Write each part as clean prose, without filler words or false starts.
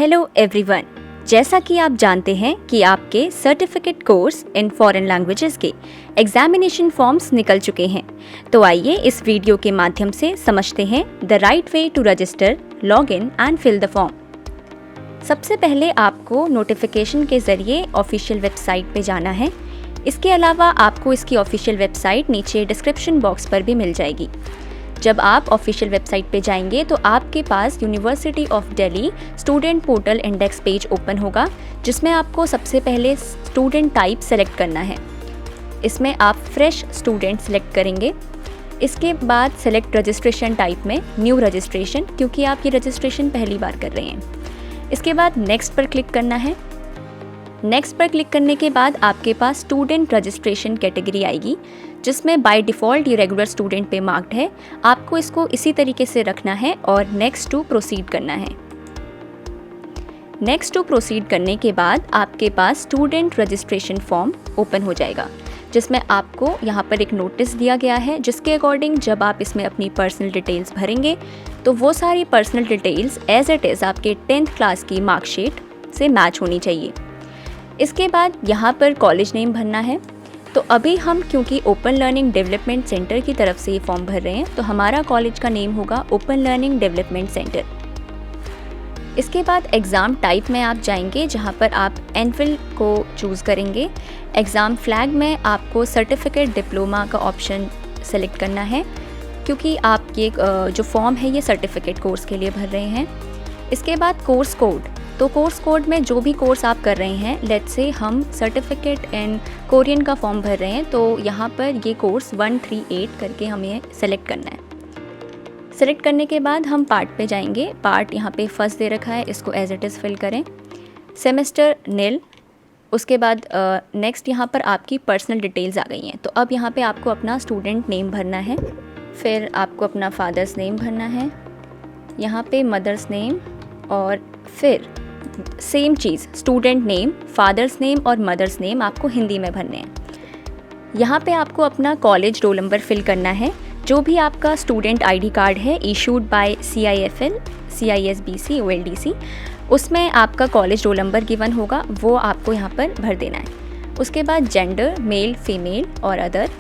Hello everyone, जैसा कि आप जानते हैं कि आपके certificate course in foreign languages के एग्जामिनेशन फॉर्म्स निकल चुके हैं। तो आइए इस वीडियो के माध्यम से समझते हैं the right way to register, log in and fill the form. सबसे पहले आपको नोटिफिकेशन के ज़रिए ऑफिशियल वेबसाइट पे जाना है। इसके अलावा आपको इसकी ऑफिशियल वेबसाइट नीचे डिस्क्रिप्शन बॉक्स पर भी मिल जाएगी। जब आप ऑफिशियल वेबसाइट पे जाएंगे तो आपके पास university of Delhi student portal index page open होगा, जिसमें आपको सबसे पहले स्टूडेंट टाइप सेलेक्ट करना है। इसमें आप फ्रेश स्टूडेंट सेलेक्ट करेंगे। इसके बाद सेलेक्ट रजिस्ट्रेशन टाइप में न्यू रजिस्ट्रेशन, क्योंकि आप ये रजिस्ट्रेशन पहली बार कर रहे हैं। इसके बाद नेक्स्ट पर क्लिक करना है। नेक्स्ट पर क्लिक करने के बाद आपके पास स्टूडेंट रजिस्ट्रेशन कैटेगरी आएगी, जिसमें बाय डिफ़ॉल्ट ये रेगुलर स्टूडेंट पे मार्क्ड है। आपको इसको इसी तरीके से रखना है और नेक्स्ट टू प्रोसीड करना है। नेक्स्ट टू प्रोसीड करने के बाद आपके पास स्टूडेंट रजिस्ट्रेशन फॉर्म ओपन हो जाएगा, जिसमें आपको यहाँ पर एक नोटिस दिया गया है, जिसके अकॉर्डिंग जब आप इसमें अपनी पर्सनल डिटेल्स भरेंगे तो वो सारी personal details as it is आपके 10th क्लास की मार्कशीट से मैच होनी चाहिए। इसके बाद यहाँ पर कॉलेज नेम भरना है। तो अभी हम क्योंकि ओपन लर्निंग डेवलपमेंट सेंटर की तरफ से ये फॉर्म भर रहे हैं, तो हमारा कॉलेज का नेम होगा ओपन लर्निंग डेवलपमेंट सेंटर। इसके बाद एग्ज़ाम टाइप में आप जाएंगे, जहाँ पर आप एमफिल को चूज़ करेंगे। एग्ज़ाम फ्लैग में आपको सर्टिफिकेट डिप्लोमा का ऑप्शन सेलेक्ट करना है, क्योंकि आप ये जो फॉर्म है ये सर्टिफिकेट कोर्स के लिए भर रहे हैं। इसके बाद कोर्स कोड, तो कोर्स कोड में जो भी कोर्स आप कर रहे हैं, लेट्स से हम सर्टिफिकेट इन कोरियन का फॉर्म भर रहे हैं, तो यहाँ पर ये कोर्स 138 करके हमें सेलेक्ट करना है। सेलेक्ट करने के बाद हम पार्ट पे जाएंगे। पार्ट यहाँ पे फर्स्ट दे रखा है, इसको एज इट इज़ फिल करें। सेमेस्टर नील। उसके बाद नेक्स्ट यहाँ पर आपकी पर्सनल डिटेल्स आ गई हैं। तो अब यहाँ पे आपको अपना स्टूडेंट नेम भरना है, फिर आपको अपना फादर्स नेम भरना है, यहाँ पे मदर्स नेम, और फिर सेम चीज़ स्टूडेंट नेम, फादर्स नेम और मदर्स नेम आपको हिंदी में भरने हैं। यहाँ पे आपको अपना कॉलेज रोल नंबर फिल करना है। जो भी आपका स्टूडेंट आईडी कार्ड है issued by CIFL, CISBC, OLDC, उसमें आपका कॉलेज रोल नंबर गिवन होगा, वो आपको यहाँ पर भर देना है। उसके बाद जेंडर, मेल, फीमेल और अदर।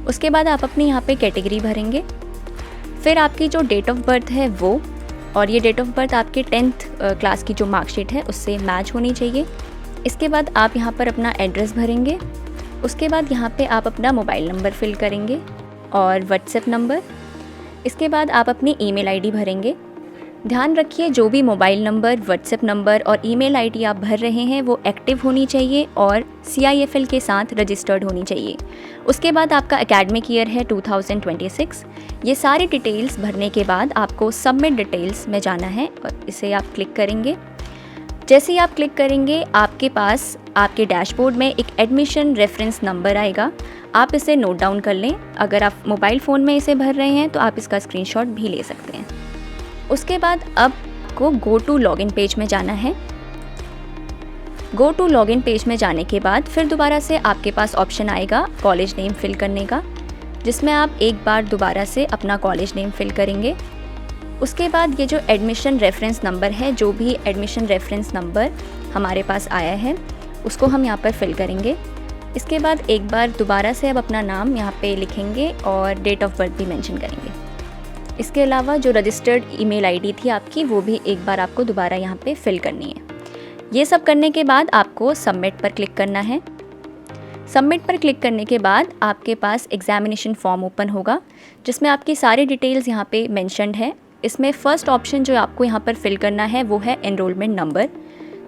उसके बाद आप अपनी यहाँ पे कैटेगरी भरेंगे। फिर आपकी जो डेट ऑफ बर्थ है वो, और ये डेट ऑफ बर्थ आपके 10th क्लास की जो मार्कशीट है उससे मैच होनी चाहिए। इसके बाद आप यहाँ पर अपना एड्रेस भरेंगे। उसके बाद यहाँ पे आप अपना मोबाइल नंबर फिल करेंगे और व्हाट्सएप नंबर। इसके बाद आप अपनी ईमेल आईडी भरेंगे। ध्यान रखिए, जो भी मोबाइल नंबर, व्हाट्सएप नंबर और ईमेल आईडी आप भर रहे हैं वो एक्टिव होनी चाहिए और CIFL के साथ रजिस्टर्ड होनी चाहिए। उसके बाद आपका एकेडमिक ईयर है 2026। ये सारी डिटेल्स भरने के बाद आपको सबमिट डिटेल्स में जाना है और इसे आप क्लिक करेंगे। जैसे ही आप क्लिक करेंगे, आपके पास आपके डैशबोर्ड में एक एडमिशन रेफरेंस नंबर आएगा। आप इसे नोट डाउन कर लें। अगर आप मोबाइल फ़ोन में इसे भर रहे हैं तो आप इसका स्क्रीनशॉट भी ले सकते हैं। उसके बाद अब आपको गो टू लॉगिन पेज में जाना है। गो टू लॉगिन पेज में जाने के बाद फिर दोबारा से आपके पास ऑप्शन आएगा कॉलेज नेम फिल करने का, जिसमें आप एक बार दोबारा से अपना कॉलेज नेम फिल करेंगे। उसके बाद ये जो एडमिशन रेफरेंस नंबर है, जो भी एडमिशन रेफरेंस नंबर हमारे पास आया है, उसको हम यहाँ पर फिल करेंगे। इसके बाद एक बार दोबारा से अब अपना नाम यहाँ पे लिखेंगे और डेट ऑफ बर्थ भी मेंशन करेंगे। इसके अलावा जो रजिस्टर्ड ईमेल आईडी थी आपकी, वो भी एक बार आपको दोबारा यहाँ पे फिल करनी है। ये सब करने के बाद आपको सबमिट पर क्लिक करना है। सबमिट पर क्लिक करने के बाद आपके पास एग्जामिनेशन फॉर्म ओपन होगा, जिसमें आपकी सारी डिटेल्स यहाँ पे मेंशन्ड है। इसमें फर्स्ट ऑप्शन जो आपको यहाँ पर फिल करना है वो है एनरोलमेंट नंबर।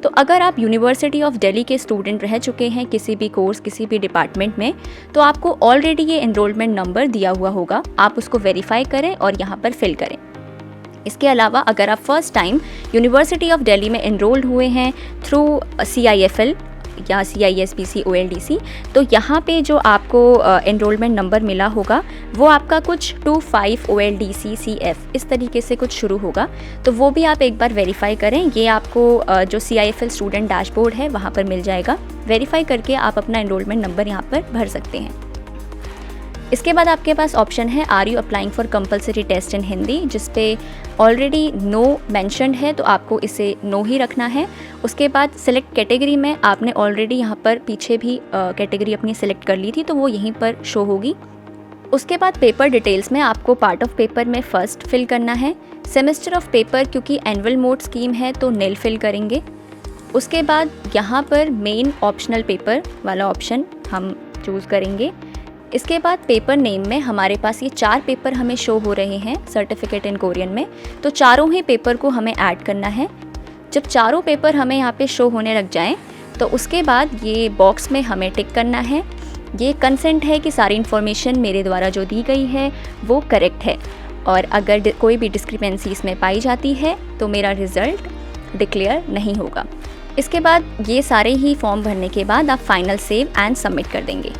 तो अगर आप यूनिवर्सिटी ऑफ दिल्ली के स्टूडेंट रह चुके हैं किसी भी कोर्स, किसी भी डिपार्टमेंट में, तो आपको ऑलरेडी ये एनरोलमेंट नंबर दिया हुआ होगा। आप उसको वेरीफाई करें और यहाँ पर फिल करें। इसके अलावा अगर आप first time university of Delhi में एनरोल्ड हुए हैं थ्रू CIFL या CISBC, OLDC, तो यहाँ पे जो आपको एनरोलमेंट नंबर मिला होगा वो आपका कुछ 25 OLDC CF इस तरीके से कुछ शुरू होगा। तो वो भी आप एक बार वेरीफाई करें। ये आपको जो CIFL स्टूडेंट डैशबोर्ड है वहाँ पर मिल जाएगा। वेरीफाई करके आप अपना एनरोलमेंट नंबर यहाँ पर भर सकते हैं। इसके बाद आपके पास ऑप्शन है are you applying for compulsory test in Hindi, जिस पे ऑलरेडी नो मेंशन्ड है तो आपको इसे नो ही रखना है। उसके बाद सिलेक्ट कैटेगरी में आपने ऑलरेडी यहाँ पर पीछे भी कैटेगरी अपनी सिलेक्ट कर ली थी तो वो यहीं पर शो होगी। उसके बाद पेपर डिटेल्स में आपको पार्ट ऑफ पेपर में फर्स्ट फिल करना है। सेमेस्टर ऑफ पेपर क्योंकि एनुअल मोड स्कीम है तो निल फिल करेंगे। उसके बाद यहाँ पर मेन ऑप्शनल पेपर वाला ऑप्शन हम चूज़ करेंगे। इसके बाद पेपर नेम में हमारे पास ये 4 पेपर हमें शो हो रहे हैं सर्टिफिकेट इन कोरियन में, तो चारों ही पेपर को हमें ऐड करना है। जब चारों पेपर हमें यहाँ पे शो होने लग जाएं तो उसके बाद ये बॉक्स में हमें टिक करना है, ये कंसेंट है कि सारी इन्फॉर्मेशन मेरे द्वारा जो दी गई है वो करेक्ट है, और अगर कोई भी डिस्क्रिपेंसी इसमें पाई जाती है तो मेरा रिज़ल्ट डिक्लेयर नहीं होगा। इसके बाद ये सारे ही फॉर्म भरने के बाद आप फाइनल सेव एंड सबमिट कर देंगे।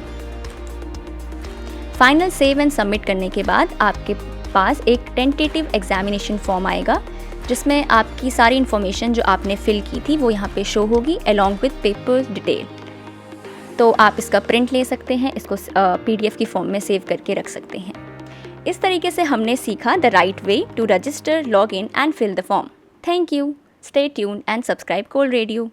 फाइनल सेव एंड सबमिट करने के बाद आपके पास एक टेंटेटिव एग्जामिनेशन फॉर्म आएगा जिसमें आपकी सारी इन्फॉर्मेशन जो आपने फिल की थी वो यहाँ पे शो होगी अलॉन्ग विद पेपर डिटेल। तो आप इसका प्रिंट ले सकते हैं, इसको PDF की फॉर्म में सेव करके रख सकते हैं। इस तरीके से हमने सीखा the right way to register, log in and fill the form. Thank you. Stay tuned and subscribe कोल रेडियो।